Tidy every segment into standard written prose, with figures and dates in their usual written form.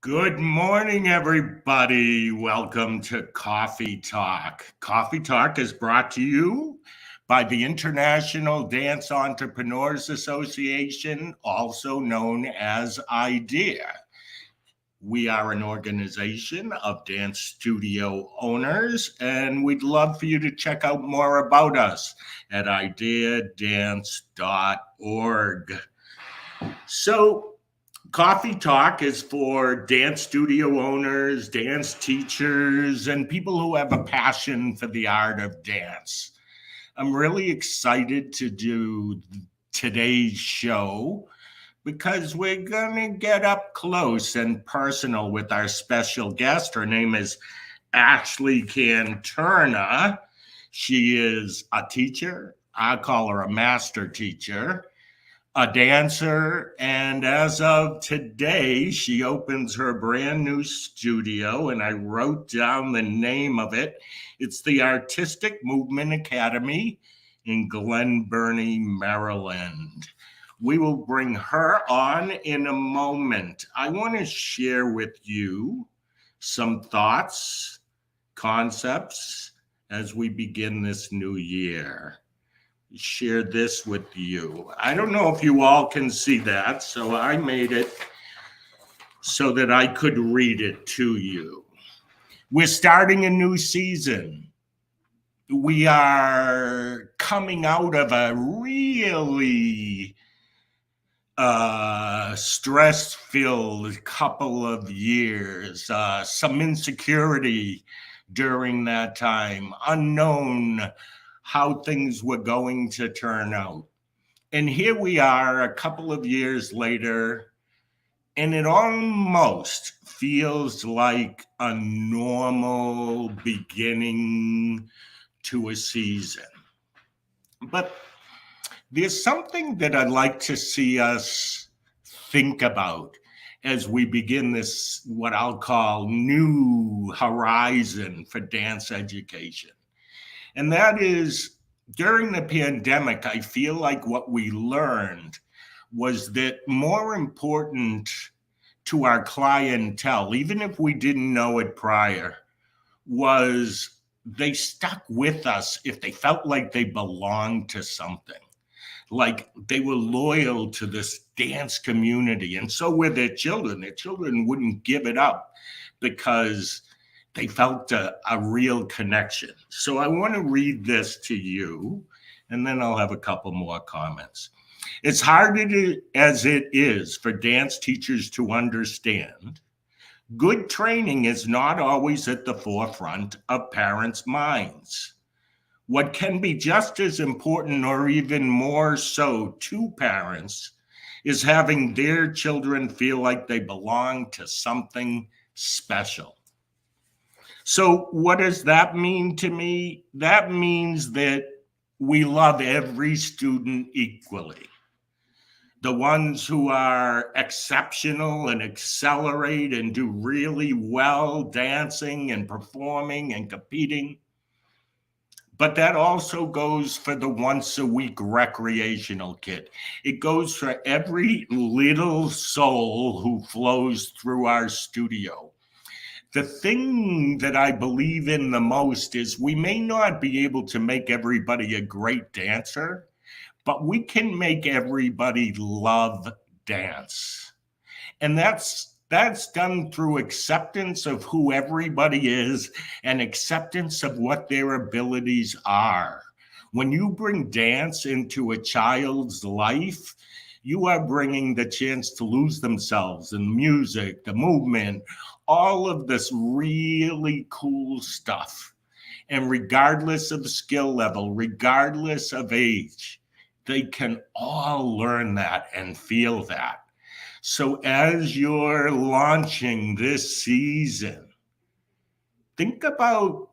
Good morning, everybody. Welcome to Coffee Talk. Coffee Talk is brought to you by the International Dance Entrepreneurs Association, also known as IDEA. We are an organization of dance studio owners, and we'd love for you to check out more about us at ideadance.org. So, Coffee Talk is for dance studio owners, dance teachers, and people who have a passion for the art of dance. I'm really excited to do today's show because we're going to get up close and personal with our special guest. Her name is Ashley Canturna. She is a teacher. I call her a master teacher, a dancer, and as of today, she opens her brand new studio, and I wrote down the name of it. It's the Artistic Movement Academy in Glen Burnie, Maryland. We will bring her on in a moment. I want to share with you some thoughts, concepts as we begin this new year. Share this with you. I don't know if you all can see that, so I made it so that I could read it to you. We're starting a new season. We are coming out of a really stress-filled couple of years, some insecurity during that time, unknown how things were going to turn out. And here we are a couple of years later, and it almost feels like a normal beginning to a season. But there's something that I'd like to see us think about as we begin this, what I'll call new horizon for dance education. And that is, during the pandemic, I feel like what we learned was that more important to our clientele, even if we didn't know it prior, was they stuck with us if they felt like they belonged to something, like they were loyal to this dance community. And so were their children. Their children wouldn't give it up because they felt a real connection. So I want to read this to you, and then I'll have a couple more comments. It's hard as it is for dance teachers to understand, good training is not always at the forefront of parents' minds. What can be just as important or even more so to parents is having their children feel like they belong to something special. So what does that mean to me? That means that we love every student equally. The ones who are exceptional and accelerate and do really well dancing and performing and competing. But that also goes for the once-a-week recreational kid. It goes for every little soul who flows through our studio. The thing that I believe in the most is we may not be able to make everybody a great dancer, but we can make everybody love dance. And that's done through acceptance of who everybody is and acceptance of what their abilities are. When you bring dance into a child's life, you are bringing the chance to lose themselves in music, the movement, all of this really cool stuff. And regardless of skill level, regardless of age, they can all learn that and feel that. So as you're launching this season, think about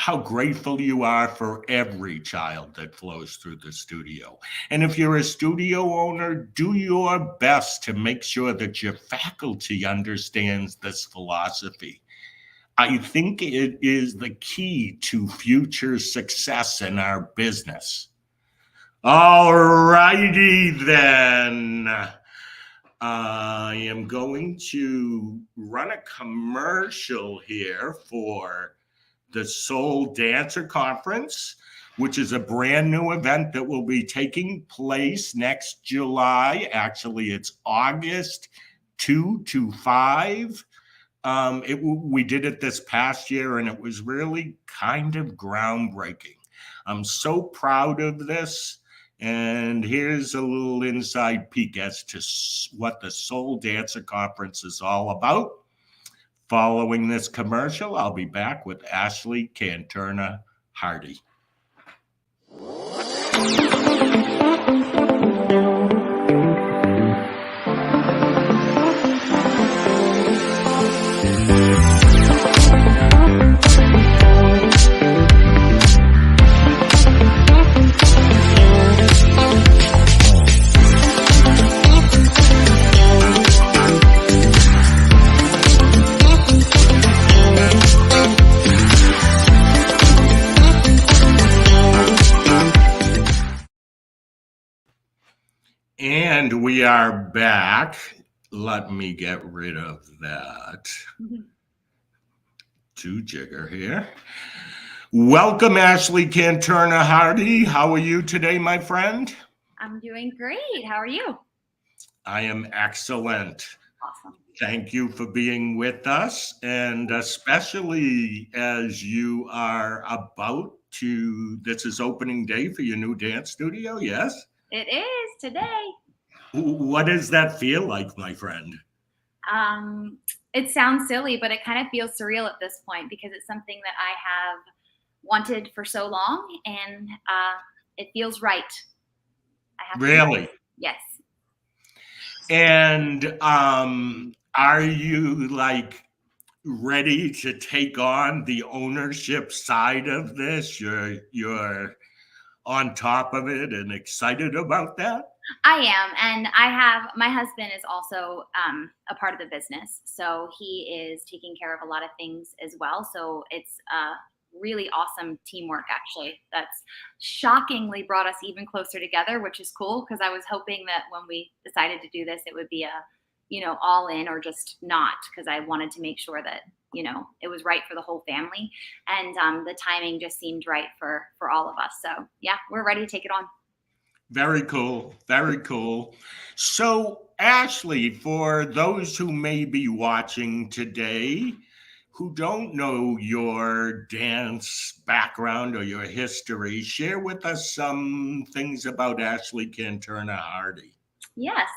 how grateful you are for every child that flows through the studio. And if you're a studio owner, do your best to make sure that your faculty understands this philosophy. I think it is the key to future success in our business. All righty then. I am going to run a commercial here for the Soul Dancer Conference, which is a brand new event that will be taking place next July. Actually, it's August 2 to 5. We did it this past year, and it was really kind of groundbreaking. I'm so proud of this. And here's a little inside peek as to what the Soul Dancer Conference is all about. Following this commercial, I'll be back with Ashley Canturna Hardy. And we are back. Let me get rid of that. Two jigger here. Welcome, Ashley Canturna Hardy. How are you today, my friend? I'm doing great. How are you? I am excellent. Awesome. Thank you for being with us, and especially as you are about to, this is opening day for your new dance studio, yes? It is today. What does that feel like, my friend? It sounds silly, but it kind of feels surreal at this point because it's something that I have wanted for so long, and it feels right. I have really? Yes. And are you like ready to take on the ownership side of this? You're on top of it and excited about that? I am. And my husband is also a part of the business. So he is taking care of a lot of things as well. So it's really awesome teamwork, actually. That's shockingly brought us even closer together, which is cool because I was hoping that when we decided to do this, it would be all in or just not, because I wanted to make sure that it was right for the whole family, and the timing just seemed right for all of us. So yeah, we're ready to take it on. Very cool. Very cool. So Ashley, for those who may be watching today who don't know your dance background or your history, share with us some things about Ashley Canturna Hardy. Yes.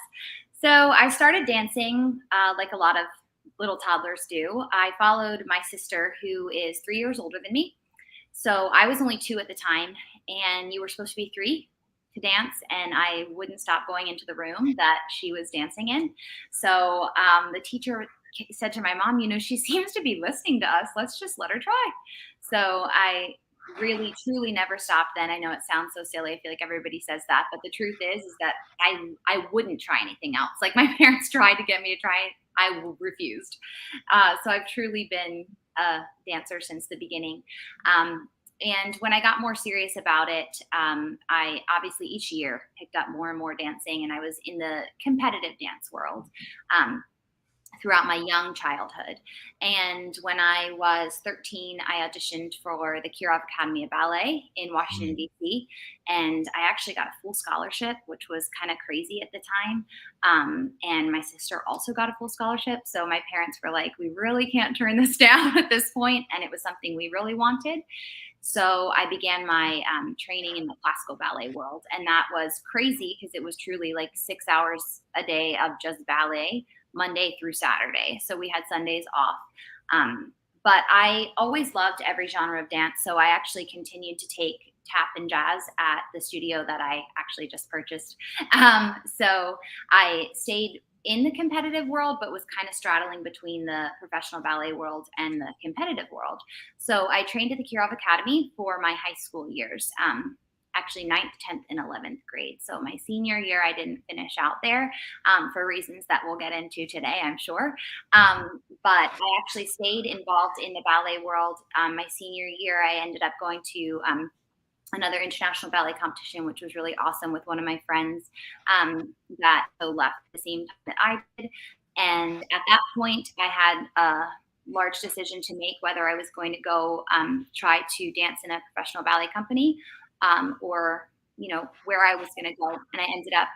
So I started dancing like a lot of little toddlers do. I followed my sister, who is 3 years older than me. So I was only 2 at the time, and you were supposed to be 3 to dance, and I wouldn't stop going into the room that she was dancing in. So the teacher said to my mom, she seems to be listening to us. Let's just let her try. So I really truly never stopped then. I know it sounds so silly. I feel like everybody says that, but the truth is that I wouldn't try anything else. Like, my parents tried to get me to try it. I refused. So I've truly been a dancer since the beginning. And when I got more serious about it, I obviously each year picked up more and more dancing, and I was in the competitive dance world throughout my young childhood. And when I was 13, I auditioned for the Kirov Academy of Ballet in Washington, D.C. And I actually got a full scholarship, which was kind of crazy at the time. And my sister also got a full scholarship. So my parents were like, we really can't turn this down at this point. And it was something we really wanted. So I began my training in the classical ballet world. And that was crazy because it was truly like 6 hours a day of just ballet, Monday through Saturday. So we had Sundays off. But I always loved every genre of dance. So I actually continued to take tap and jazz at the studio that I actually just purchased. So I stayed in the competitive world, but was kind of straddling between the professional ballet world and the competitive world. So I trained at the Kirov Academy for my high school years. Actually 9th, 10th, and 11th grade. So my senior year, I didn't finish out there for reasons that we'll get into today, I'm sure. But I actually stayed involved in the ballet world. My senior year, I ended up going to another international ballet competition, which was really awesome with one of my friends that so left at the same time that I did. And at that point, I had a large decision to make whether I was going to go try to dance in a professional ballet company or where I was going to go. And I ended up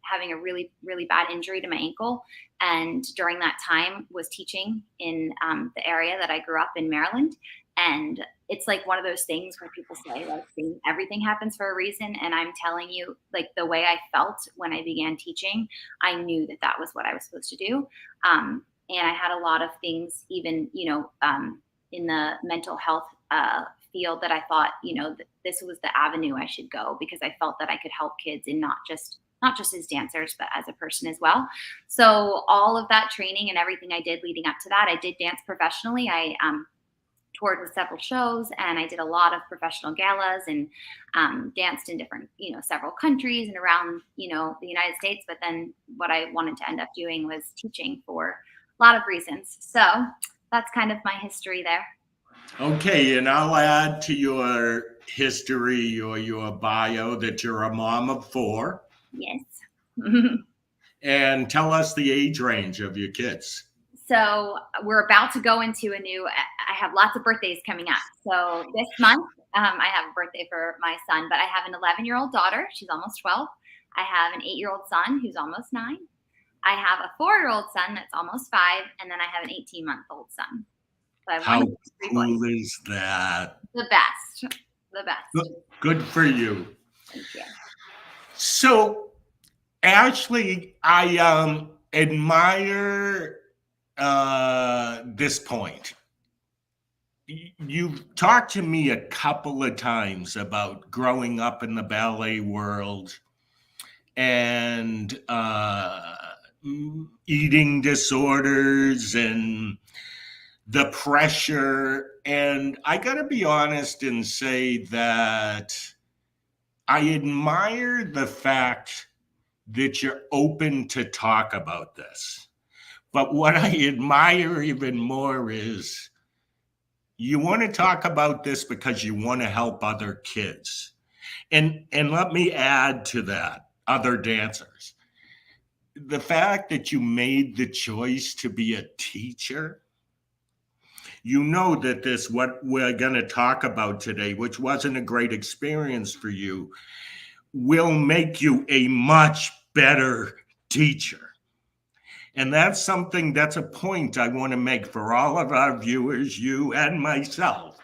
having a really, really bad injury to my ankle. And during that time was teaching in the area that I grew up in, Maryland. And it's like one of those things where people say like everything happens for a reason. And I'm telling you, like the way I felt when I began teaching, I knew that that was what I was supposed to do. And I had a lot of things, even, in the mental health field that I thought, this was the avenue I should go because I felt that I could help kids and not just as dancers, but as a person as well. So all of that training and everything I did leading up to that, I did dance professionally. I toured with several shows and I did a lot of professional galas and danced in different, several countries and around, the United States. But then what I wanted to end up doing was teaching for a lot of reasons. So that's kind of my history there. Okay, and I'll add to your history or your bio that you're a mom of 4. Yes. And tell us the age range of your kids. So we're about to go into I have lots of birthdays coming up. So this month, I have a birthday for my son, but I have an 11-year-old daughter. She's almost 12. I have an 8-year-old son who's almost 9. I have a 4-year-old son that's almost 5. And then I have an 18-month-old son. So how cool is that? The best. The best. Good for you. Thank you. So, Ashley, I admire this point. You've talked to me a couple of times about growing up in the ballet world and eating disorders and the pressure. And I got to be honest and say that I admire the fact that you're open to talk about this. But what I admire even more is you want to talk about this because you want to help other kids. And let me add to that, other dancers. The fact that you made the choice to be a teacher, you know that this, what we're going to talk about today, which wasn't a great experience for you, will make you a much better teacher. And that's a point I want to make for all of our viewers, you and myself,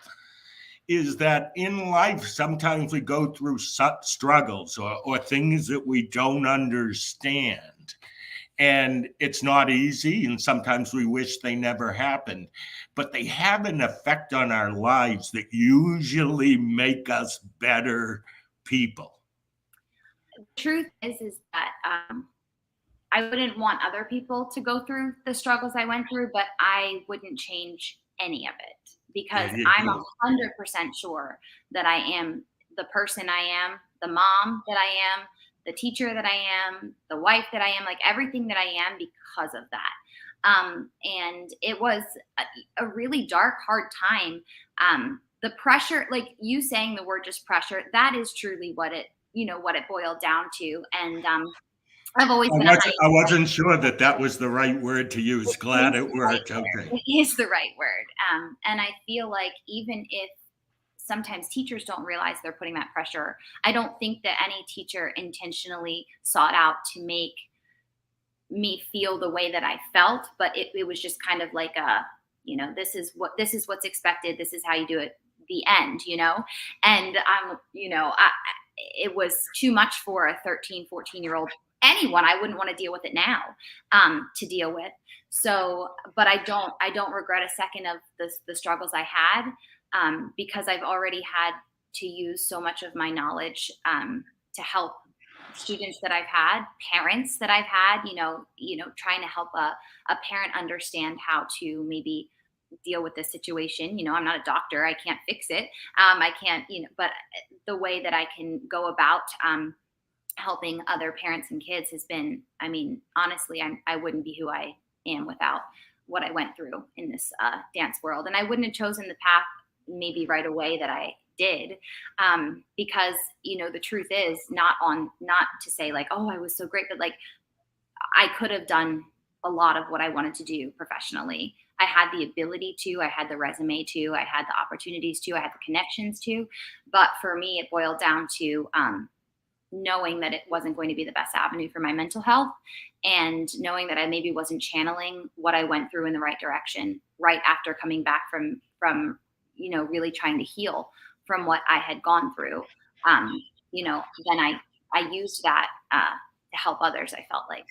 is that in life, sometimes we go through struggles or things that we don't understand. And it's not easy, and sometimes we wish they never happened, but they have an effect on our lives that usually make us better people. The truth is that I wouldn't want other people to go through the struggles I went through, but I wouldn't change any of it because I'm 100% sure that I am the person I am, the mom that I am, the teacher that I am, the wife that I am, like everything that I am because of that. And it was a really dark, hard time. The pressure, like you saying the word just pressure, that is truly what it boiled down to. And I've always been I wasn't sure that was the right word to use. Glad it worked. Okay. It is the right word. And I feel like even if sometimes teachers don't realize they're putting that pressure, I don't think that any teacher intentionally sought out to make me feel the way that I felt, but it was just kind of like this is what's expected. This is how you do it. The end, and it was too much for a 13, 14-year-old anyone. I wouldn't want to deal with it now to deal with. So, but I don't regret a second of the struggles I had because I've already had to use so much of my knowledge to help students that I've had, parents that I've had, trying to help a parent understand how to maybe deal with this situation. I'm not a doctor. I can't fix it. I can't, but the way that I can go about helping other parents and kids has been, honestly, I wouldn't be who I am without what I went through in this dance world. And I wouldn't have chosen the path maybe right away that I did, because the truth is not to say like, oh, I was so great, but like I could have done a lot of what I wanted to do professionally. I had the ability to, I had the resume to, I had the opportunities to, I had the connections to. But for me, it boiled down to knowing that it wasn't going to be the best avenue for my mental health, and knowing that I maybe wasn't channeling what I went through in the right direction right after coming back from really trying to heal from what I had gone through. Then I used that to help others, I felt like.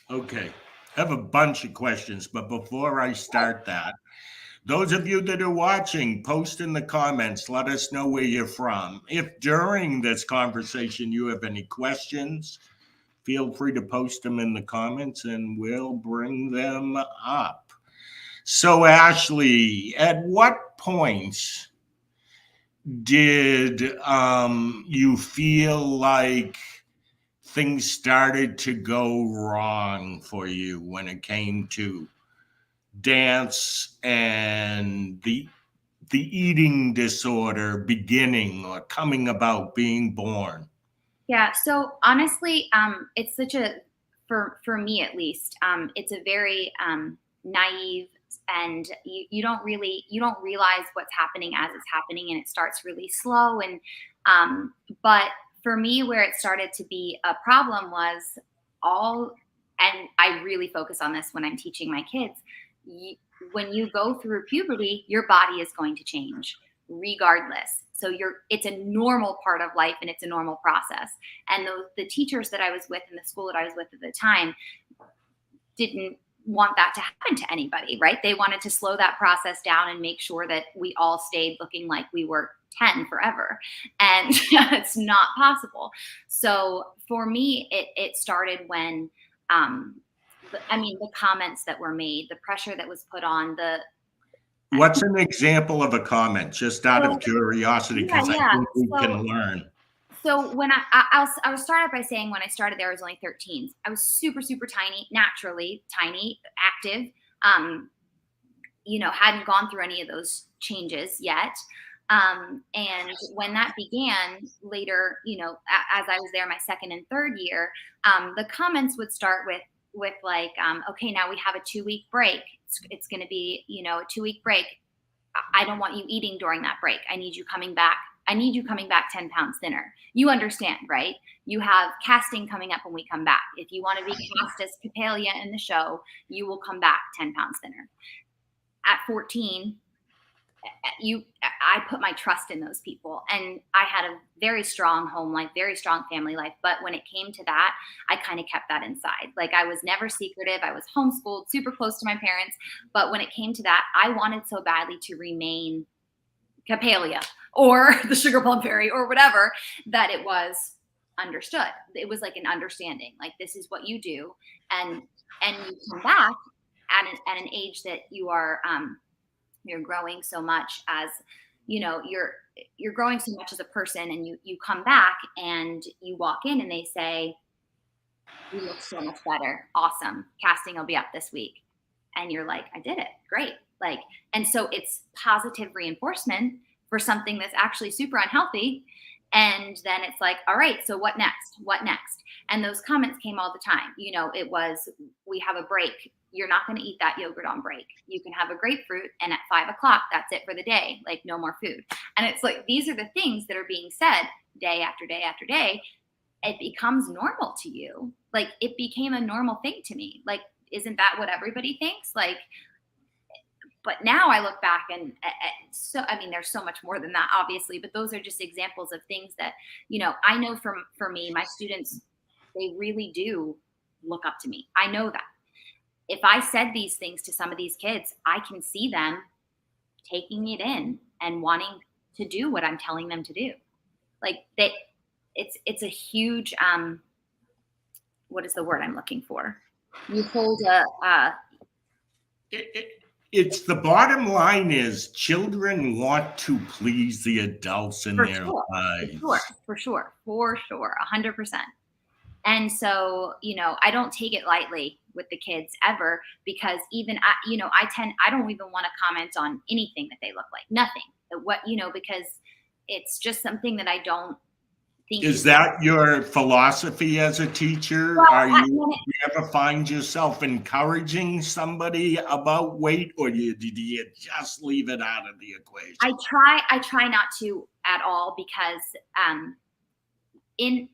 Okay. I have a bunch of questions, but before I start that, those of you that are watching, post in the comments, let us know where you're from. If during this conversation you have any questions, feel free to post them in the comments and we'll bring them up. So, Ashley, at what points did you feel like things started to go wrong for you when it came to dance and the eating disorder beginning or coming about, being born? Yeah. So honestly, it's such a for me at least, it's a very naive, and you don't realize what's happening as it's happening, and it starts really slow. And but for me, where it started to be a problem was all, and I really focus on this when I'm teaching my kids. When you go through puberty, your body is going to change regardless. So it's a normal part of life, and it's a normal process. And the teachers that I was with in the school that I was with at the time didn't want that to happen to anybody, right? They wanted to slow that process down and make sure that we all stayed looking like we were 10 forever. And it's not possible. So for me, it started when, the comments that were made, the pressure that was put on, What's an example of a comment, just out of so, curiosity, yeah, because I yeah. think we So can learn. So when I'll start out by saying when I started there, I was only 13. I was super, super tiny, naturally tiny, active. Um, hadn't gone through any of those changes yet. And when that began later, as I was there my second and third year, the comments would start with like, okay, now we have a 2-week break. It's going to be, a 2-week break. I don't want you eating during that break. I need you coming back. I need you coming back 10 pounds thinner. You understand, right? You have casting coming up when we come back. If you want to be cast as Capelia in the show, you will come back 10 pounds thinner. At 14, I put my trust in those people, and I had a very strong home life, very strong family life. But when it came to that, I kind of kept that inside. Like, I was never secretive. I was homeschooled, super close to my parents. But when it came to that, I wanted so badly to remain Capelia or the sugar plum fairy or whatever, that it was understood. It was like an understanding, like, this is what you do. And you come back at an age that you're growing so much as, you're growing so much as a person, and you come back and you walk in and they say, you look so much better. Awesome. Casting will be up this week. And you're like, I did it. Great. Like, and so it's positive reinforcement for something that's actually super unhealthy. And then it's like, all right, so what next? What next? And those comments came all the time. It was, we have a break. You're not going to eat that yogurt on break. You can have a grapefruit, and at 5 o'clock, that's it for the day. Like, no more food. And it's like, these are the things that are being said day after day after day. It becomes normal to you. Like, it became a normal thing to me. Like, isn't that what everybody thinks? Like, but now I look back and there's so much more than that, obviously, but those are just examples of things that, I know for me, my students, they really do look up to me. I know that if I said these things to some of these kids, I can see them taking it in and wanting to do what I'm telling them to do. Like, it's a huge, what is the word I'm looking for? You hold It's the bottom line is children want to please the adults in their lives. For sure, 100%. And so, I don't take it lightly with the kids ever, because even I don't even want to comment on anything that they look like, nothing. Because it's just something that I don't think Is that your philosophy as a teacher? well, Do you ever find yourself encouraging somebody about weight, or do you just leave it out of the equation? I try not to at all, because in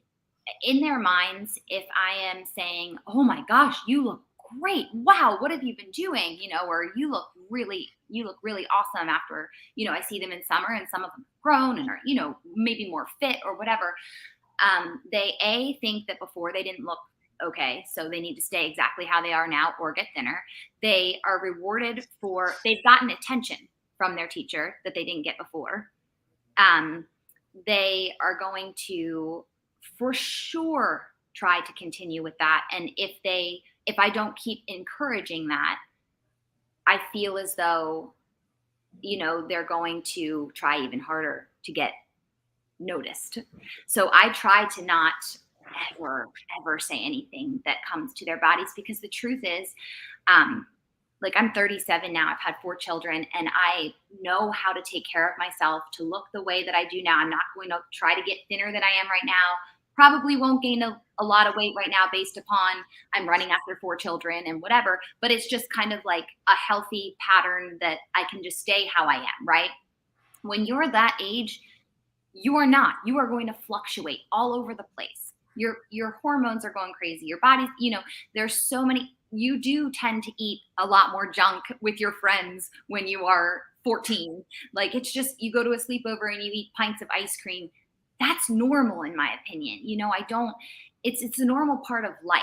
in their minds, if I am saying, "Oh my gosh, you look great. Wow, what have you been doing?" Or you look really awesome after, I see them in summer and some of them have grown and are, maybe more fit or whatever. They think that before they didn't look okay, so they need to stay exactly how they are now or get thinner. They are rewarded they've gotten attention from their teacher that they didn't get before. Um, they are going to for sure try to continue with that. And if I don't keep encouraging that, I feel as though, they're going to try even harder to get noticed. So I try to not ever say anything that comes to their bodies, because the truth is, like, I'm 37 now. I've had 4 children, and I know how to take care of myself to look the way that I do now. I'm not going to try to get thinner than I am right now. Probably won't gain a lot of weight right now based upon I'm running after 4 children and whatever. But it's just kind of like a healthy pattern that I can just stay how I am, right? When you're that age, you are not. You are going to fluctuate all over the place. Your hormones are going crazy. Your body's, there's so many. You do tend to eat a lot more junk with your friends when you are 14. Like, it's just, you go to a sleepover and you eat pints of ice cream. That's normal, in my opinion. I don't. It's a normal part of life.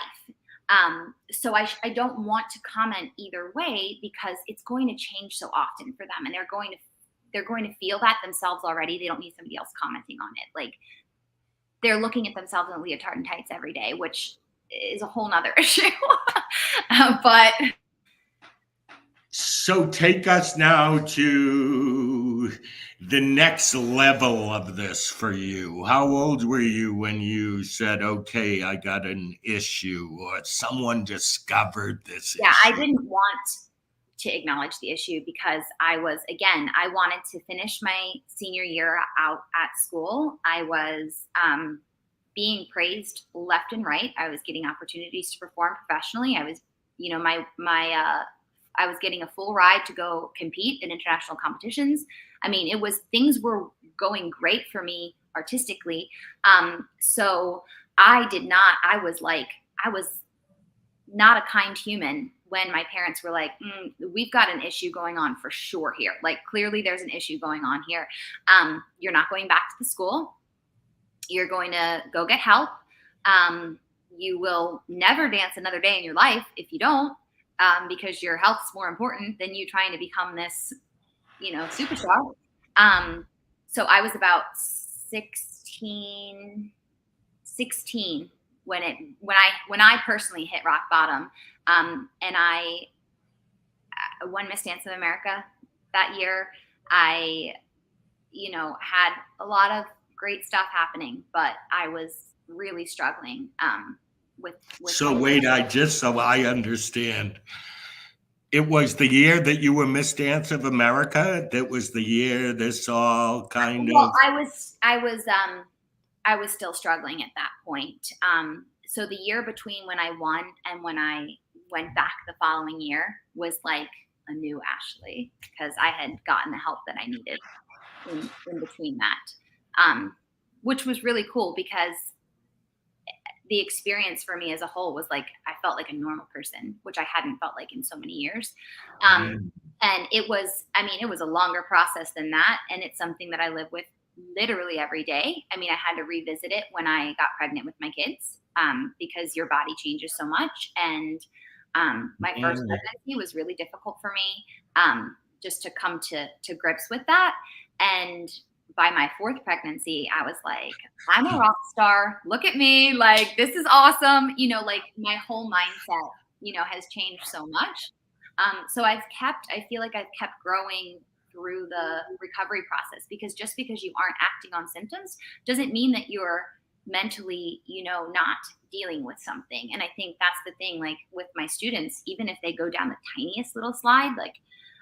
So I don't want to comment either way, because it's going to change so often for them, and they're going to feel that themselves already. They don't need somebody else commenting on it. Like, they're looking at themselves in leotard and tights every day, which is a whole nother issue. But So take us now to the next level of this for you. How old were you when you said, okay, I got an issue, or someone discovered this yeah, I issue? didn't want to acknowledge the issue, because I wanted to finish my senior year out at school. I was being praised left and right. I was getting opportunities to perform professionally. I was, I was getting a full ride to go compete in international competitions. I mean, things were going great for me artistically. So I was not a kind human when my parents were like, we've got an issue going on for sure here. Like, clearly there's an issue going on here. You're not going back to the school. You're going to go get help. You will never dance another day in your life if you don't, because your health's more important than you trying to become this, superstar. So I was about 16 when I personally hit rock bottom. And I won Miss Dance of America that year. I, had a lot of great stuff happening, but I was really struggling with. So wait, so I understand. It was the year that you were Miss Dance of America. That was the year this all kind Well, of. I was still struggling at that point. So the year between when I won and when I went back the following year was like a new Ashley, because I had gotten the help that I needed in between that, which was really cool, because the experience for me as a whole was like, I felt like a normal person, which I hadn't felt like in so many years. And it was a longer process than that. And it's something that I live with literally every day. I mean, I had to revisit it when I got pregnant with my kids, because your body changes so much. And my first pregnancy was really difficult for me, just to come to grips with that. And by my 4th pregnancy, I was like, I'm a rock star. Look at me. Like, this is awesome. Like, my whole mindset, has changed so much. So I feel like I've kept growing through the recovery process, because just because you aren't acting on symptoms doesn't mean that you're mentally, not dealing with something. And I think that's the thing, like with my students, even if they go down the tiniest little slide, like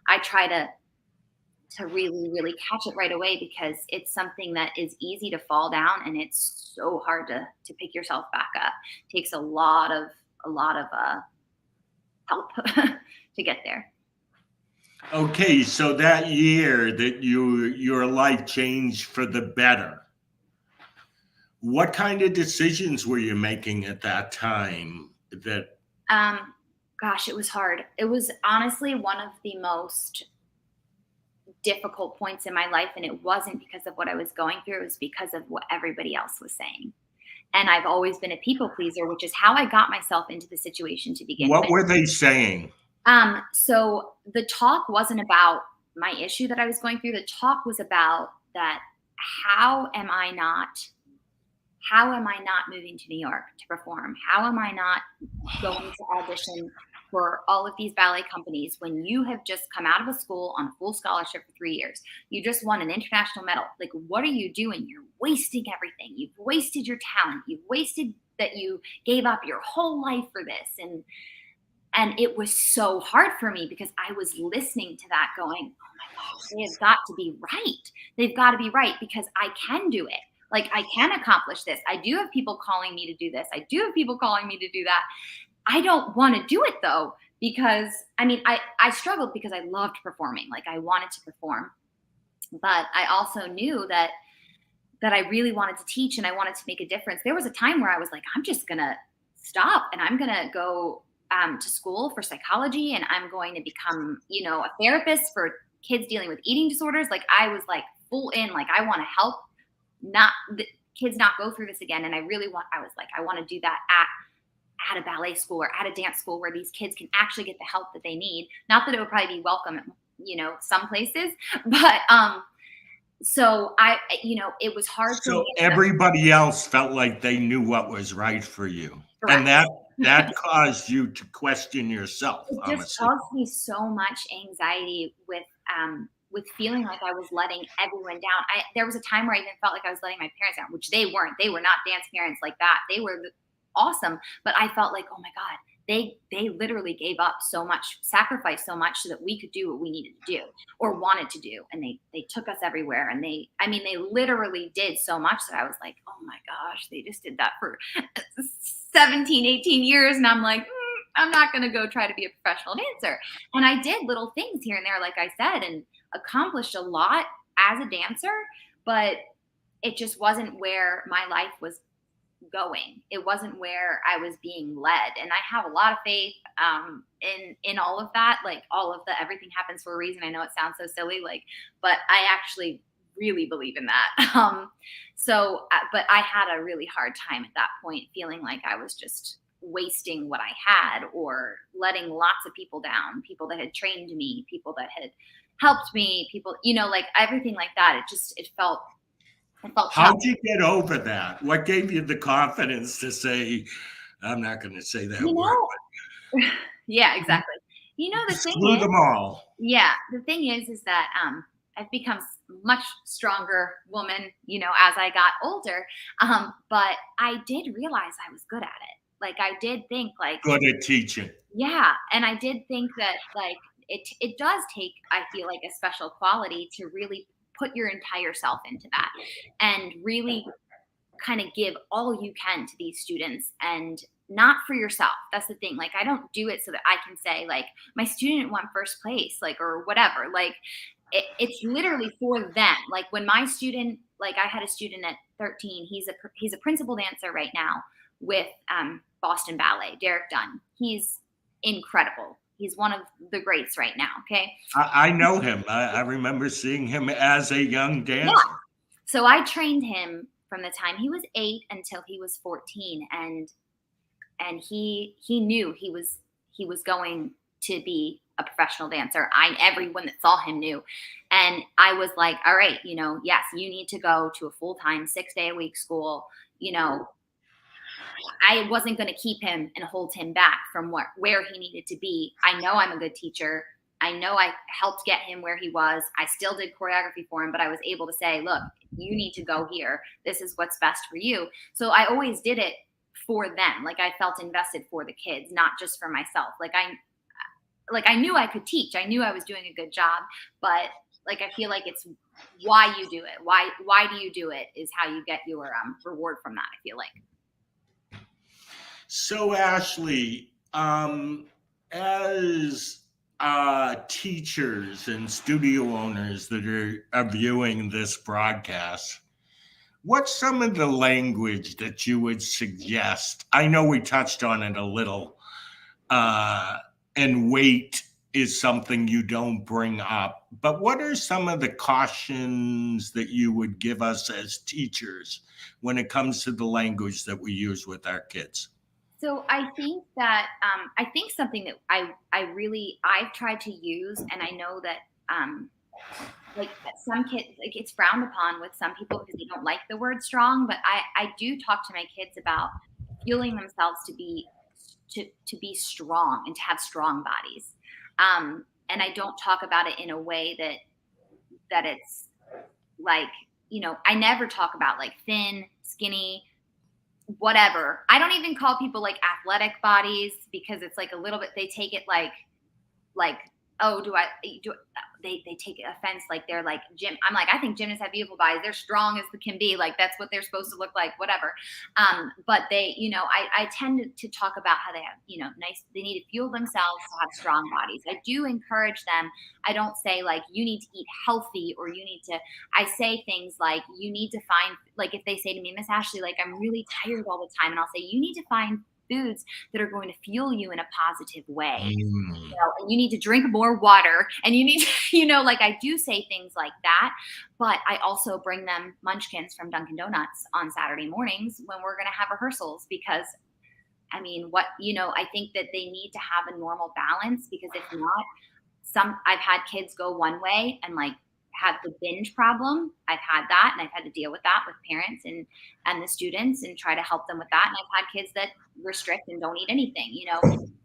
I try to to really, really catch it right away, because it's something that is easy to fall down, and it's so hard to pick yourself back up. It takes a lot of help to get there. Okay, so that year that your life changed for the better, what kind of decisions were you making at that time that Um, Gosh, it was hard. It was honestly one of the most difficult points in my life, and it wasn't because of what I was going through. It was because of what everybody else was saying. And I've always been a people pleaser, which is how I got myself into the situation to begin what with. were they saying? So the talk wasn't about my issue that I was going through. The talk was about that, how am I not how am I not moving to New York to perform? How am I not going to audition for all of these ballet companies when you have just come out of a school on a full scholarship for 3 years? You just won an international medal. Like, what are you doing? You're wasting everything. You've wasted your talent. You've wasted that you gave up your whole life for this. And it was so hard for me, because I was listening to that going, oh my gosh, they have got to be right. They've got to be right, because I can do it. Like, I can accomplish this. I do have people calling me to do this. I do have people calling me to do that. I don't want to do it though, because I struggled because I loved performing. Like, I wanted to perform, but I also knew that I really wanted to teach, and I wanted to make a difference. There was a time where I was like, I'm just going to stop, and I'm going to go to school for psychology, and I'm going to become, a therapist for kids dealing with eating disorders. Like, I was like full in, like, I want to help kids not go through this again. And I was like, I want to do that at a ballet school or at a dance school where these kids can actually get the help that they need. Not that it would probably be welcome, some places, but, so it was hard for So me. everybody else felt like they knew what was right for you. Correct. And that caused you to question yourself, It I'm just assuming. caused me so much anxiety with feeling like I was letting everyone down. There was a time where I even felt like I was letting my parents down, which they weren't. They were not dance parents like that. They were awesome, but I felt like, oh my God, they literally gave up so much, sacrificed so much so that we could do what we needed to do or wanted to do. And they took us everywhere, and they literally did so much that I was like, oh my gosh, they just did that for 17, 18 years. And I'm like, I'm not going to go try to be a professional dancer. And I did little things here and there, like I said, and accomplished a lot as a dancer, but it just wasn't where my life was going. It wasn't where I was being led. And I have a lot of faith in all of that. Like, all of the everything happens for a reason. I know it sounds so silly, but I actually really believe in that. But I had a really hard time at that point, feeling like I was just wasting what I had, or letting lots of people down, people that had trained me, people that had helped me, people, like everything like that. It felt How'd you get over that? What gave you the confidence to say, I'm not going to say that you word, know yeah, exactly. The thing screw is, them all. yeah, the thing is that I've become much stronger woman, as I got older. But I did realize I was good at it. Like, I did think, like, Good at teaching. yeah, and I did think that, like, it does take, I feel like, a special quality to really put your entire self into that, and really kind of give all you can to these students, and not for yourself. That's the thing. Like, I don't do it so that I can say, like, my student won first place, like, or whatever. Like, it's literally for them. Like, when my student, like, I had a student at 13. He's a principal dancer right now with Boston Ballet, Derek Dunn. He's incredible. He's one of the greats right now. Okay. I know him. I remember seeing him as a young Yeah. dancer. So I trained him from the time he was 8 until he was 14, and he knew he was going to be a professional dancer. Everyone that saw him knew, and I was like, all right, yes, you need to go to a full-time 6-day-a-week school. I wasn't going to keep him and hold him back from where he needed to be. I know I'm a good teacher. I know I helped get him where he was. I still did choreography for him, but I was able to say, look, you need to go here. This is what's best for you. So I always did it for them. Like, I felt invested for the kids, not just for myself. Like, I knew I could teach. I knew I was doing a good job, but like, I feel like it's why you do it. Why do you do it is how you get your reward from that, I feel like. So, Ashley, as teachers and studio owners that are viewing this broadcast, what's some of the language that you would suggest? I know we touched on it a little, and weight is something you don't bring up, but what are some of the cautions that you would give us as teachers when it comes to the language that we use with our kids? So I think that I think something that I've tried to use, and I know that like some kids, like it's frowned upon with some people because they don't like the word strong, but I do talk to my kids about fueling themselves to be strong and to have strong bodies. And I don't talk about it in a way that it's like, I never talk about like thin, skinny, whatever. I don't even call people like athletic bodies because it's like a little bit, they take it like, oh, they take offense. Like they're like gym. I'm like, I think gymnasts have beautiful bodies. They're strong as they can be. Like that's what they're supposed to look like, whatever. But they, I tend to talk about how they have, they need to fuel themselves to have strong bodies. I do encourage them. I don't say like, you need to eat healthy or I say things like, you need to find, like if they say to me, Miss Ashley, like I'm really tired all the time. And I'll say, you need to find foods that are going to fuel you in a positive way. And you need to drink more water and you need to, like I do say things like that, but I also bring them munchkins from Dunkin' Donuts on Saturday mornings when we're going to have rehearsals because I think that they need to have a normal balance because if not, I've had kids go one way and like have the binge problem. I've had that and I've had to deal with that with parents and the students and try to help them with that. And I've had kids that restrict and don't eat anything,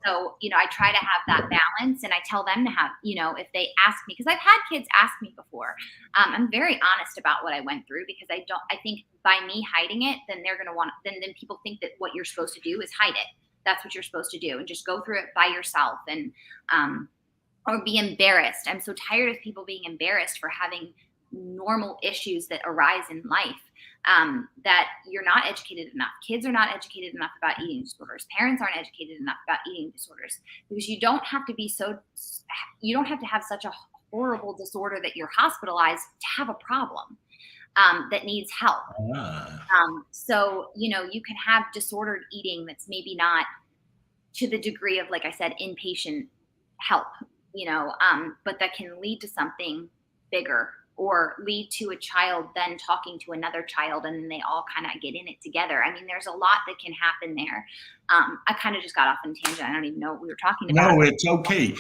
So, I try to have that balance and I tell them to have, if they ask me, because I've had kids ask me before, I'm very honest about what I went through because I think by me hiding it, then they're going to then people think that what you're supposed to do is hide it. That's what you're supposed to do and just go through it by yourself and, or be embarrassed. I'm so tired of people being embarrassed for having normal issues that arise in life, that you're not educated enough. Kids are not educated enough about eating disorders. Parents aren't educated enough about eating disorders because you don't have to have such a horrible disorder that you're hospitalized to have a problem that needs help. So, you can have disordered eating that's maybe not to the degree of, like I said, inpatient help, but that can lead to something bigger or lead to a child then talking to another child and then they all kind of get in it together. I mean, there's a lot that can happen there. I kind of just got off on a tangent. I don't even know what we were talking about. No, it's okay.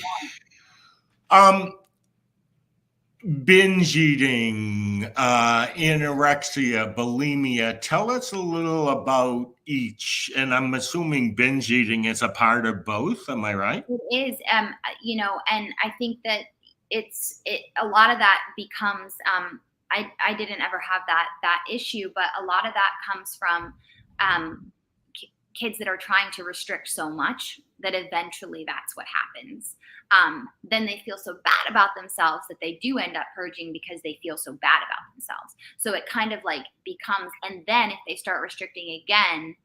Binge eating, anorexia, bulimia. Tell us a little about each. And I'm assuming binge eating is a part of both. Am I right? It is, and I think that a lot of that becomes, I didn't ever have that issue, but a lot of that comes from kids that are trying to restrict so much that eventually that's what happens. Then they feel so bad about themselves that they do end up purging because they feel so bad about themselves. So it kind of like becomes, and then if they start restricting again,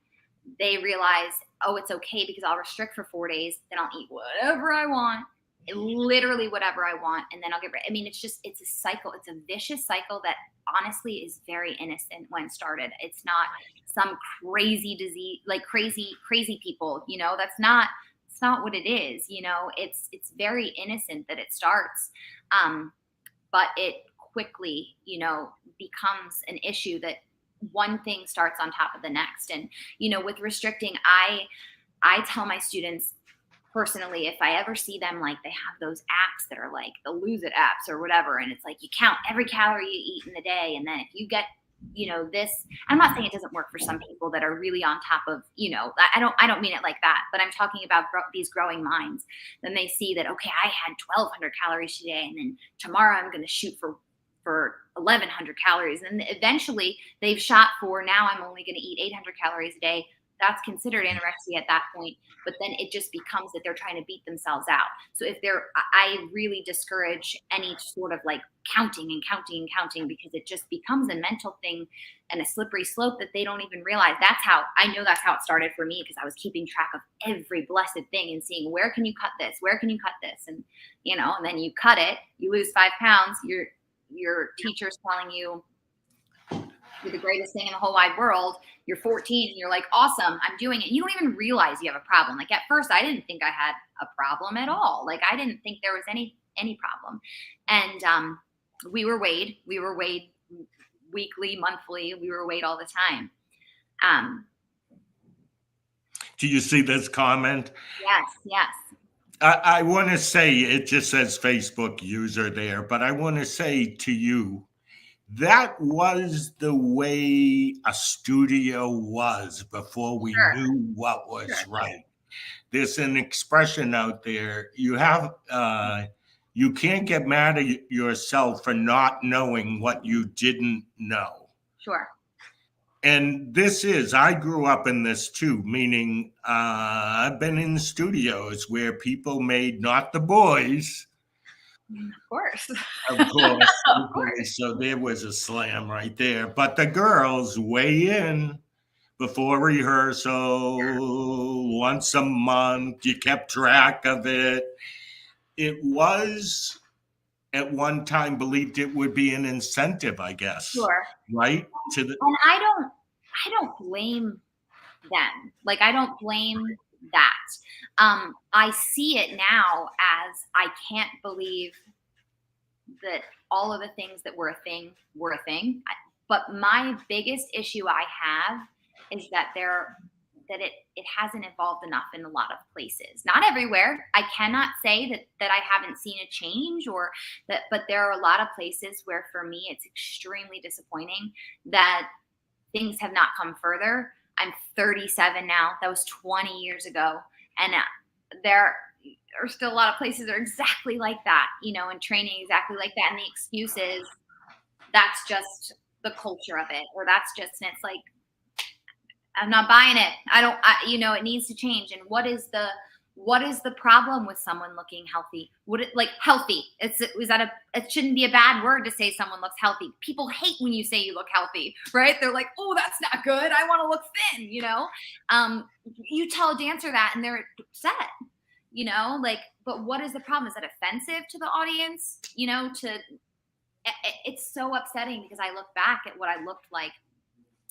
they realize, oh, it's okay because I'll restrict for 4 days, then I'll eat whatever I want, literally whatever I want, and then I'll get rid. I mean, it's a cycle. It's a vicious cycle that honestly is very innocent when started. It's not some crazy disease, like crazy people, it's not what it is, it's very innocent that it starts. But it quickly, becomes an issue that one thing starts on top of the next. And, with restricting, I tell my students personally, if I ever see them, like they have those apps that are like the Lose It apps or whatever, and it's like you count every calorie you eat in the day, and then if you get this, I'm not saying it doesn't work for some people that are really on top of, I don't mean it like that, but I'm talking about these growing minds. Then they see that, okay, I had 1,200 calories today, and then tomorrow I'm going to shoot for 1,100 calories. And eventually they've shot for, now I'm only going to eat 800 calories a day. that's considered anorexia at that point. But then it just becomes that they're trying to beat themselves out. So I really discourage any sort of like counting and counting and counting, because it just becomes a mental thing and a slippery slope that they don't even realize. That's how it started for me, because I was keeping track of every blessed thing and seeing, where can you cut this? Where can you cut this? And, and then you cut it, you lose 5 pounds, your teacher's telling you, you're the greatest thing in the whole wide world. You're 14 and you're like, awesome, I'm doing it. You don't even realize you have a problem. Like, at first I didn't think I had a problem at all. Like, I didn't think there was any problem. And we were weighed weekly, monthly. We were weighed all the time. Do you see this comment? Yes. I want to say, it just says Facebook user there, but I want to say to you, that was the way a studio was before we knew what was right. There's an expression out there. You can't get mad at yourself for not knowing what you didn't know. Sure. And I grew up in this too, meaning I've been in studios where people made, not the boys. Of course. Of course. So there was a slam right there. But the girls weigh in before rehearsal, once a month. You kept track of it. It was, at one time, believed it would be an incentive, I guess. Sure. Right? And I don't blame them. Like, I don't blame that. I see it now as, I can't believe that all of the things that were a thing. But my biggest issue I have is that it hasn't evolved enough in a lot of places. Not everywhere. I cannot say that I haven't seen a change, but there are a lot of places where, for me, it's extremely disappointing that things have not come further. I'm 37 now. That was 20 years ago. And there are still a lot of places that are exactly like that, and training exactly like that. And the excuse is, that's just the culture of it, or and it's like, I'm not buying it. It needs to change. And what is the problem with someone looking healthy? Healthy? It shouldn't be a bad word to say someone looks healthy. People hate when you say you look healthy, right? They're like, oh, that's not good. I want to look thin, you tell a dancer that and they're upset, but what is the problem? Is that offensive to the audience? It's so upsetting, because I look back at what I looked like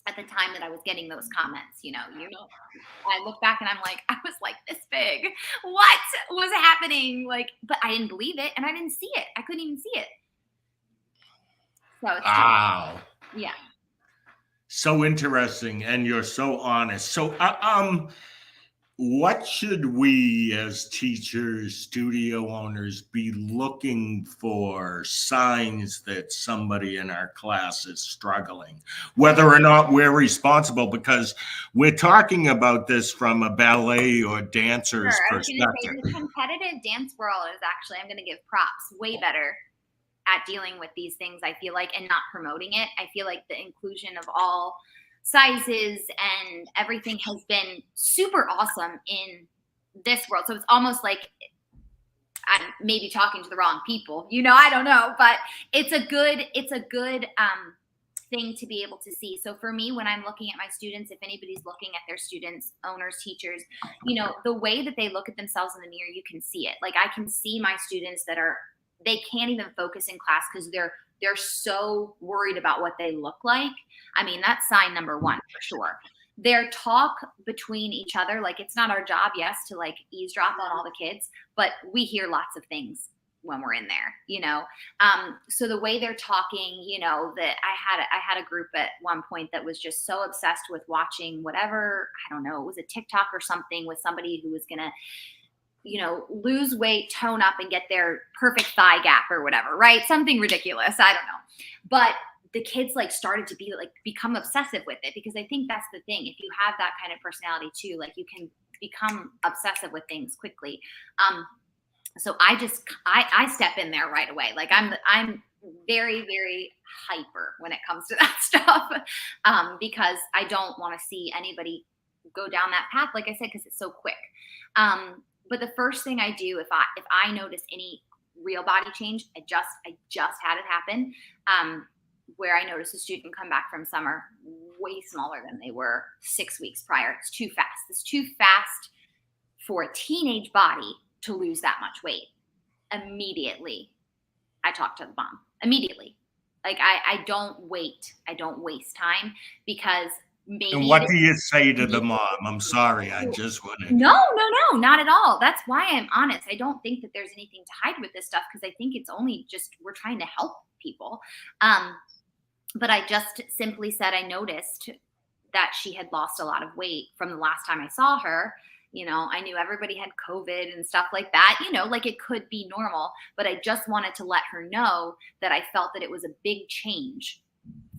at the time that I was getting those comments. I look back and I'm like, I was like this big. What was happening? But I didn't believe it, and I didn't see it. I couldn't even see it. So it's wow. Yeah. So interesting, and you're so honest. So what should we as teachers, studio owners, be looking for signs that somebody in our class is struggling, whether or not we're responsible? Because we're talking about this from a ballet or dancer's perspective. The competitive dance world is actually, I'm going to give props, way better at dealing with these things, I feel like, and not promoting it. I feel like the inclusion of all sizes and everything has been super awesome in this world. So it's almost like I'm maybe talking to the wrong people, I don't know, but it's a good thing to be able to see. So for me, when I'm looking at my students, if anybody's looking at their students, owners, teachers, the way that they look at themselves in the mirror, you can see it. Like, I can see my students they can't even focus in class because they're so worried about what they look like. I mean, that's sign number one for sure. Their talk between each other, like, it's not our job, yes, to like eavesdrop on all the kids, but we hear lots of things when we're in there, so the way they're talking, that I had a group at one point that was just so obsessed with watching whatever, I don't know, it was a TikTok or something with somebody who was going to, lose weight, tone up, and get their perfect thigh gap or whatever, right? Something ridiculous. I don't know. But the kids started to become obsessive with it, because I think that's the thing. If you have that kind of personality too, you can become obsessive with things quickly. So I step in there right away. I'm very, very hyper when it comes to that stuff, because I don't want to see anybody go down that path, like I said, because it's so quick. But the first thing I do, if I notice any real body change, I just had it happen, where I noticed a student come back from summer way smaller than they were 6 weeks prior. It's too fast. It's too fast for a teenage body to lose that much weight. Immediately, I talk to the mom. Immediately. Like I don't wait. I don't waste time, because maybe. And what do you say to the mom? I'm sorry, I just want to. No, not at all. That's why I'm honest. I don't think that there's anything to hide with this stuff, because I think it's only just we're trying to help people. But I just simply said I noticed that she had lost a lot of weight from the last time I saw her. I knew everybody had COVID and stuff like that, like it could be normal, but I just wanted to let her know that I felt that it was a big change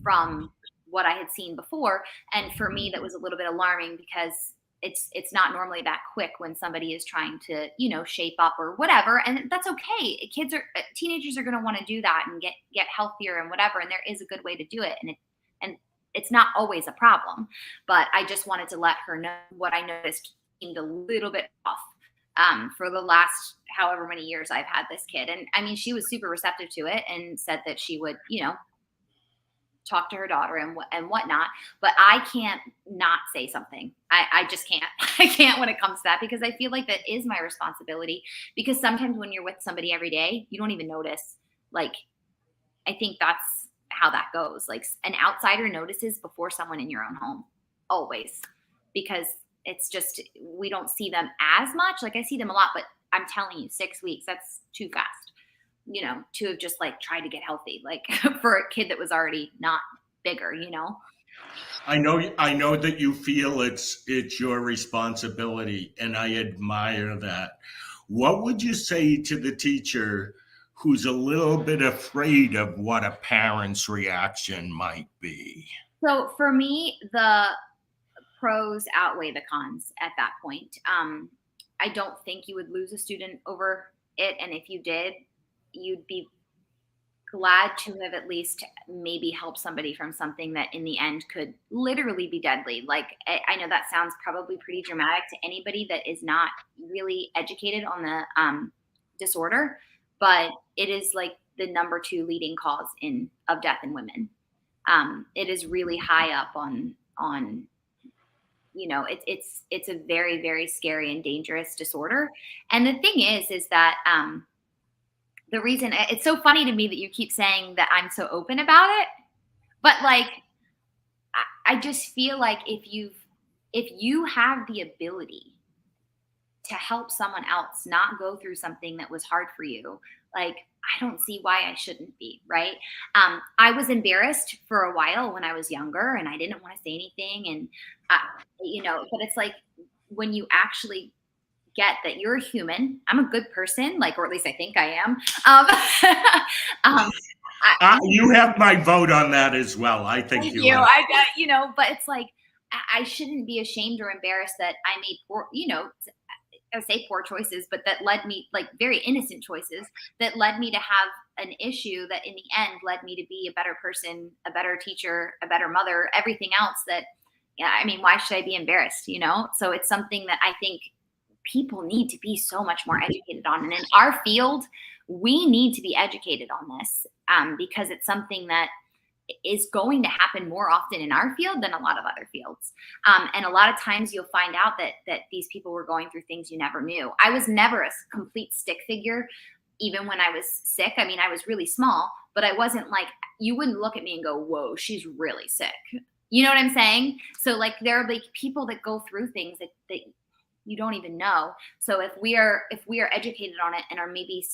from what I had seen before. And for me, that was a little bit alarming, because it's not normally that quick when somebody is trying to, shape up or whatever. And that's okay. Teenagers are going to want to do that and get healthier and whatever. And there is a good way to do it. And it's not always a problem, but I just wanted to let her know what I noticed seemed a little bit off for the last however many years I've had this kid. And I mean, she was super receptive to it and said that she would, talk to her daughter and whatnot, but I can't not say something. I just can't. I can't when it comes to that, because I feel like that is my responsibility, because sometimes when you're with somebody every day, you don't even notice. Like, I think that's how that goes. Like, an outsider notices before someone in your own home, always, because it's just, we don't see them as much. Like, I see them a lot, but I'm telling you, 6 weeks, that's too fast. To have just like tried to get healthy, like for a kid that was already not bigger, I know that you feel it's your responsibility, and I admire that. What would you say to the teacher who's a little bit afraid of what a parent's reaction might be? So for me, the pros outweigh the cons at that point. I don't think you would lose a student over it, and if you did, you'd be glad to have at least maybe helped somebody from something that in the end could literally be deadly. Like, I know that sounds probably pretty dramatic to anybody that is not really educated on the disorder, but it is like the number 2 leading cause of death in women. It is really high up on it's a very, very scary and dangerous disorder. And the thing is that the reason, it's so funny to me that you keep saying that I'm so open about it, but like, I just feel like if you have the ability to help someone else not go through something that was hard for you, like, I don't see why I shouldn't be, right? I was embarrassed for a while when I was younger, and I didn't want to say anything, and but it's like, when you actually get that you're a human. I'm a good person, like, or at least I think I am. You have my vote on that as well. I think you are. But it's like, I shouldn't be ashamed or embarrassed that I made poor, I say poor choices, but that led me, like, very innocent choices that led me to have an issue that in the end led me to be a better person, a better teacher, a better mother, everything else that, I mean, why should I be embarrassed? So it's something that I think people need to be so much more educated on. And in our field, we need to be educated on this, because it's something that is going to happen more often in our field than a lot of other fields. And a lot of times you'll find out that these people were going through things you never knew. I was never a complete stick figure, even when I was sick. I mean, I was really small, but I wasn't like, you wouldn't look at me and go, whoa, she's really sick. You know what I'm saying? So like, there are like people that go through things that you don't even know. So if we are educated on it and are maybe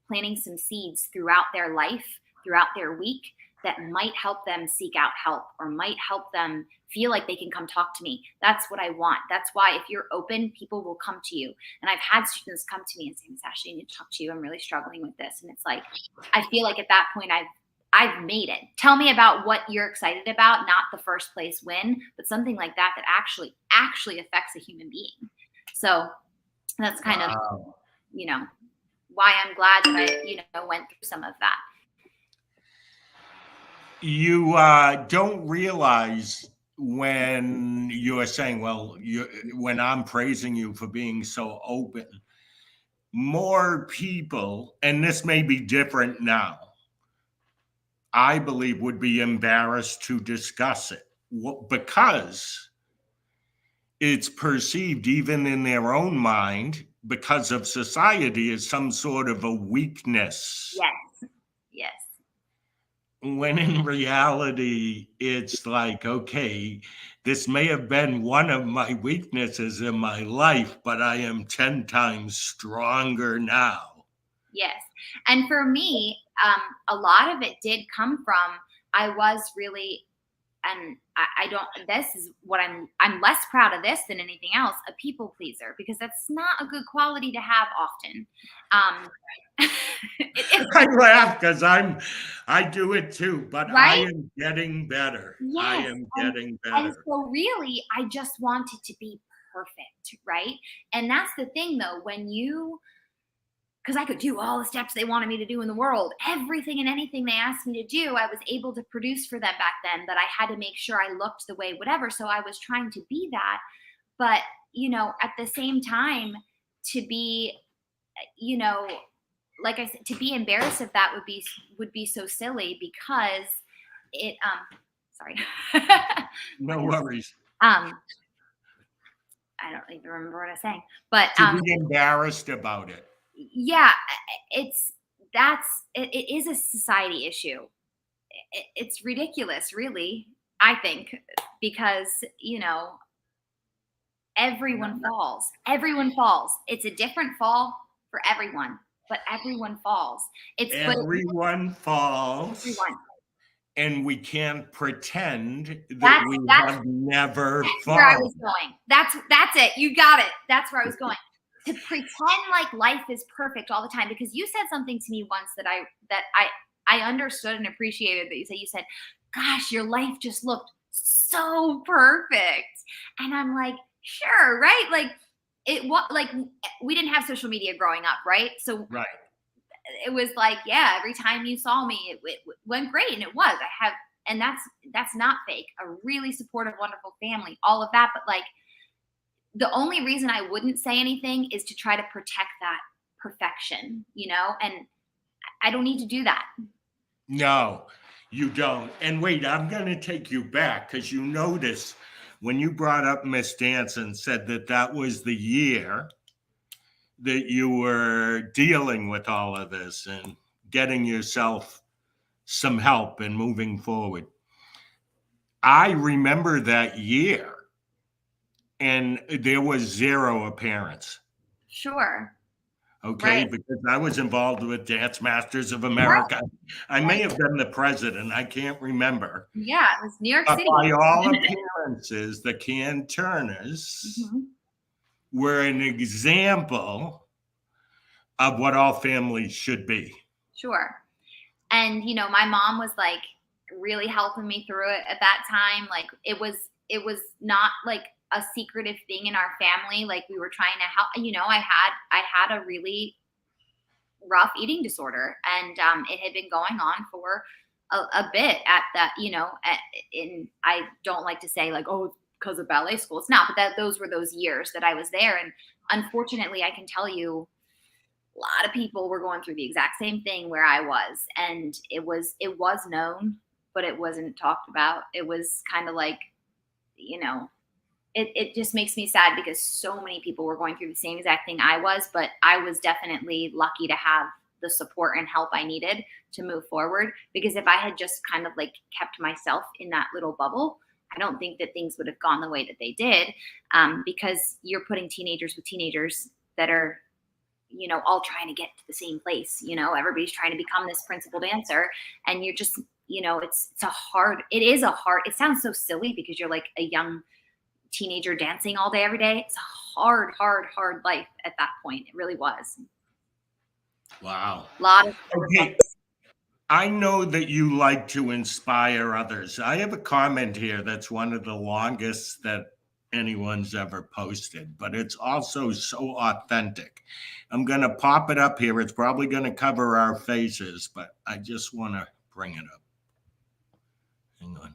planting some seeds throughout their life, throughout their week, that might help them seek out help, or might help them feel like they can come talk to me. That's what I want. That's why if you're open, people will come to you. And I've had students come to me and say, Miss Ashley, I need to talk to you. I'm really struggling with this. And it's like, I feel like at that point I've made it. Tell me about what you're excited about, not the first place win, but something like that actually affects a human being. So that's kind of, why I'm glad that I, went through some of that. You don't realize when you're saying, well, when I'm praising you for being so open, more people, and this may be different now, I believe would be embarrassed to discuss it because it's perceived even in their own mind because of society as some sort of a weakness. Yes. Yes. When in reality, it's like, okay, this may have been one of my weaknesses in my life, but I am 10 times stronger now. Yes. And for me, a lot of it did come from I was really, and I don't, this is what I'm less proud of this than anything else, a people pleaser, because that's not a good quality to have often. I laugh because I do it too, but I Right? am getting better. I Yes. am getting And better. so really, I just wanted to be perfect. Right. And that's the thing though, because I could do all the steps they wanted me to do in the world. Everything and anything they asked me to do, I was able to produce for them back then, but I had to make sure I looked the way, whatever. So I was trying to be that. But, at the same time, to be, you know, like I said, to be embarrassed of that would be so silly because it, sorry. No worries. I don't even remember what I was saying, but, To be embarrassed about it. yeah, it's, it is a society issue. It's ridiculous, really, I think, because, everyone falls. Everyone falls. It's a different fall for everyone, but everyone falls. Everyone falls, Everyone. and we can't pretend that That's we that's have never where I fallen. was going. That's it. You got it. That's where I was going. To pretend like life is perfect all the time, because you said something to me once that I understood and appreciated, that you said, "Gosh, your life just looked so perfect," and I'm like, "Sure, right?" Like we didn't have social media growing up, right? So Right. it was like, yeah, every time you saw me, it went great, and it was. And that's not fake. A really supportive, wonderful family, all of that. But like, the only reason I wouldn't say anything is to try to protect that perfection, and I don't need to do that. No, you don't. And wait, I'm going to take you back because you notice when you brought up Miss Dance and said that that was the year that you were dealing with all of this and getting yourself some help and moving forward. I remember that year, and there was zero appearance. Sure. Okay, Right. because I was involved with Dance Masters of Right. America. I may have been the president, I can't remember. Yeah, it was New York But City. by all appearances, the Can Turners Mhm. were an example of what all families should be. Sure. And my mom was like really helping me through it at that time. Like it was not like a secretive thing in our family. Like we were trying to help. I had a really rough eating disorder, and it had been going on for a bit at that. I don't like to say like, oh, because of ballet school. It's not, but those were those years that I was there, and unfortunately, I can tell you a lot of people were going through the exact same thing where I was, and it was known, but it wasn't talked about. It was kind of like, you know, it just makes me sad because so many people were going through the same exact thing I was, but I was definitely lucky to have the support and help I needed to move forward. Because if I had just kind of like kept myself in that little bubble, I don't think that things would have gone the way that they did. Because you're putting teenagers with teenagers that are all trying to get to the same place. Everybody's trying to become this principal dancer, and you're just, it is a hard, it sounds so silly because you're like a young teenager dancing all day, every day. It's a hard, hard, hard life at that point. It really was. Wow. A lot of hard Okay. life. I know that you like to inspire others. I have a comment here that's one of the longest that anyone's ever posted, but it's also so authentic. I'm going to pop it up here. It's probably going to cover our faces, but I just want to bring it up. Hang on.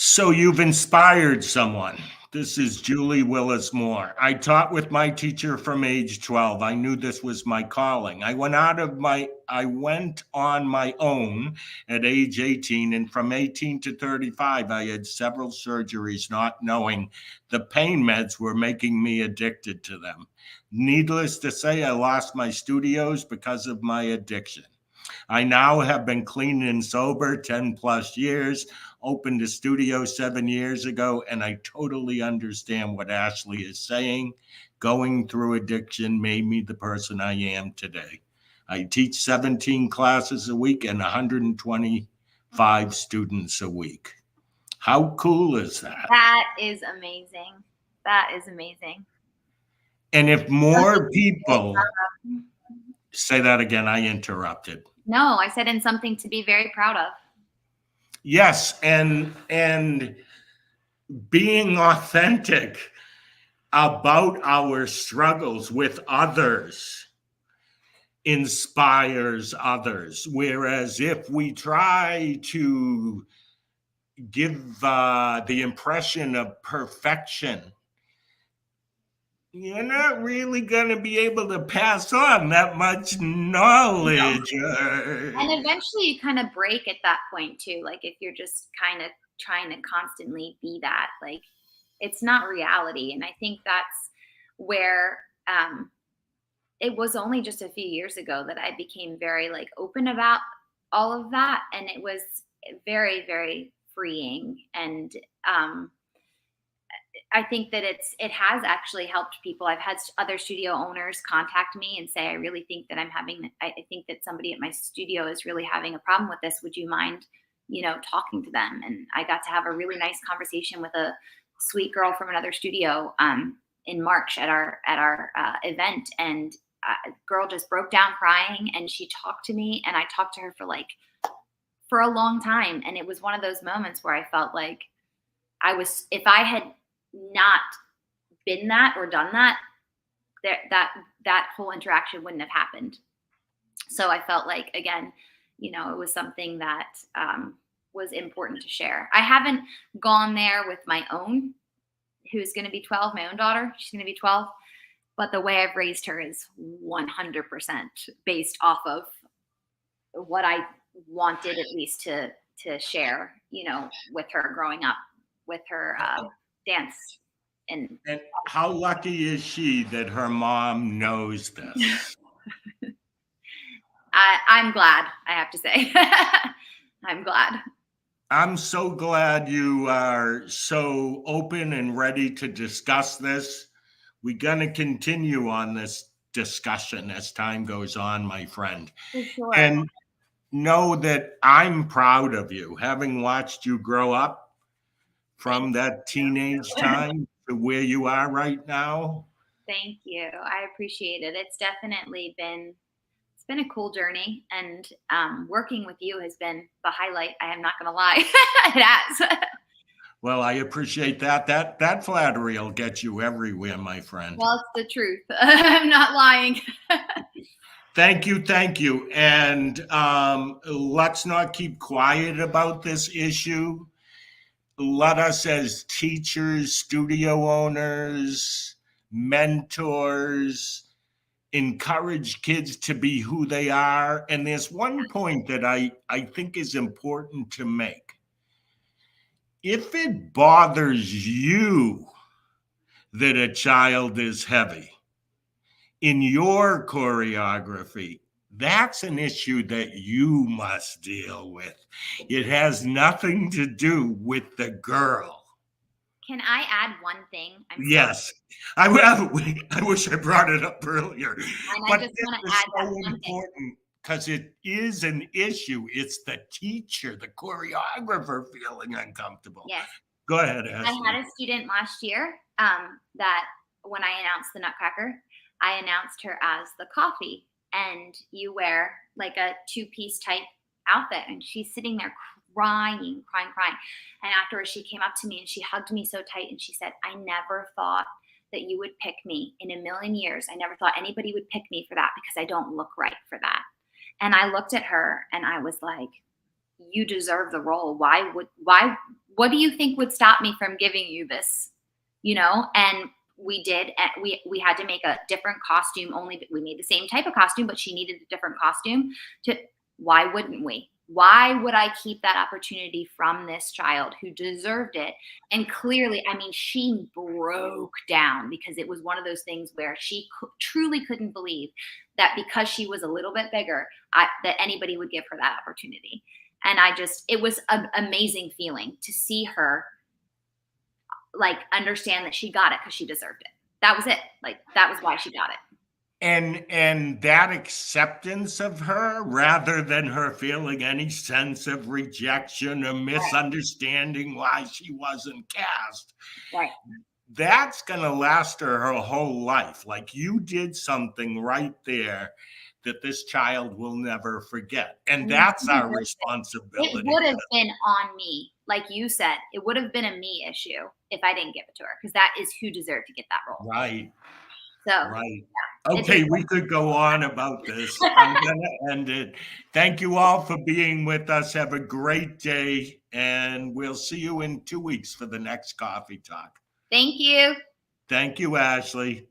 So you've inspired someone. This is Julie Willis Moore. I taught with my teacher from age 12. I knew this was my calling. I went on my own at age 18, and from 18 to 35, I had several surgeries, not knowing the pain meds were making me addicted to them. Needless to say, I lost my studios because of my addiction. I now have been clean and sober 10 plus years, opened a studio 7 years ago, and I totally understand what Ashley is saying. Going through addiction made me the person I am today. I teach 17 classes a week and 125 students a week. How cool is that? That is amazing. That is amazing. And if more people Um, say that again, I interrupted. No, I said in something to be very proud of. Yes, and being authentic about our struggles with others inspires others. Whereas if we try to give the impression of perfection, you're not really going to be able to pass on that much knowledge. And eventually you kind of break at that point too. Like if you're just kind of trying to constantly be that, like it's not reality. And I think that's where it was only just a few years ago that I became very like open about all of that. And it was very, very freeing. And I think that it has actually helped people. I've had other studio owners contact me and say, I really think that I think that somebody at my studio is really having a problem with this. Would you mind, talking to them? And I got to have a really nice conversation with a sweet girl from another studio in March at our event. And girl just broke down crying, and she talked to me, and I talked to her for a long time. And it was one of those moments where I felt like if I had not been that or done that, that whole interaction wouldn't have happened. So I felt like, again, it was something that was important to share. I haven't gone there with my own, who's going to be 12, my own daughter. She's going to be 12. But the way I've raised her is 100% based off of what I wanted at least to share, with her growing up, with her dance. And how lucky is she that her mom knows this? I'm glad, I have to say. I'm glad. I'm so glad you are so open and ready to discuss this. We're going to continue on this discussion as time goes on, my friend. For sure. And know that I'm proud of you, having watched you grow up from that teenage time to where you are right now. Thank you. I appreciate it. It's definitely been a cool journey, and working with you has been the highlight. I am not going to lie. It has. Well, I appreciate that. That flattery will get you everywhere, my friend. Well, it's the truth. I'm not lying. Thank you. And let's not keep quiet about this issue. Let us, as teachers, studio owners, mentors, encourage kids to be who they are. And there's one point that I think is important to make. If it bothers you that a child is heavy in your choreography, that's an issue that you must deal with. It has nothing to do with the girl. Can I add one thing? Yes. I wish I brought it up earlier. And but I just want to add that so one important thing. because it is an issue. It's the teacher, the choreographer feeling uncomfortable. Yes. Go ahead, Ashley. I had a student last year that when I announced the Nutcracker, I announced her as the coffee, and you wear like a two-piece type outfit, and she's sitting there crying. And afterwards she came up to me and she hugged me so tight, and she said, I never thought that you would pick me in a million years. I never thought anybody would pick me for that because I don't look right for that. And I looked at her and I was like, you deserve the role. Why what do you think would stop me from giving you this? And we did. We had to make a different costume. Only we made the same type of costume, but she needed a different costume. Why wouldn't we? Why would I keep that opportunity from this child who deserved it? And clearly, I mean, she broke down because it was one of those things where she truly couldn't believe that because she was a little bit bigger, that anybody would give her that opportunity. And it was an amazing feeling to see her like understand that she got it because she deserved it. That was it. Like that was why she got it. And that acceptance of her, rather than her feeling any sense of rejection or misunderstanding why she wasn't cast, Right. that's going to last her whole life. Like you did something right there that this child will never forget. And that's our responsibility. It would have been on me. Like you said, it would have been a me issue if I didn't give it to her, because that is who deserved to get that role. Right. So, right. Yeah. Okay, we could go on about this. I'm going to end it. Thank you all for being with us. Have a great day, and we'll see you in 2 weeks for the next Coffee Talk. Thank you. Thank you, Ashley.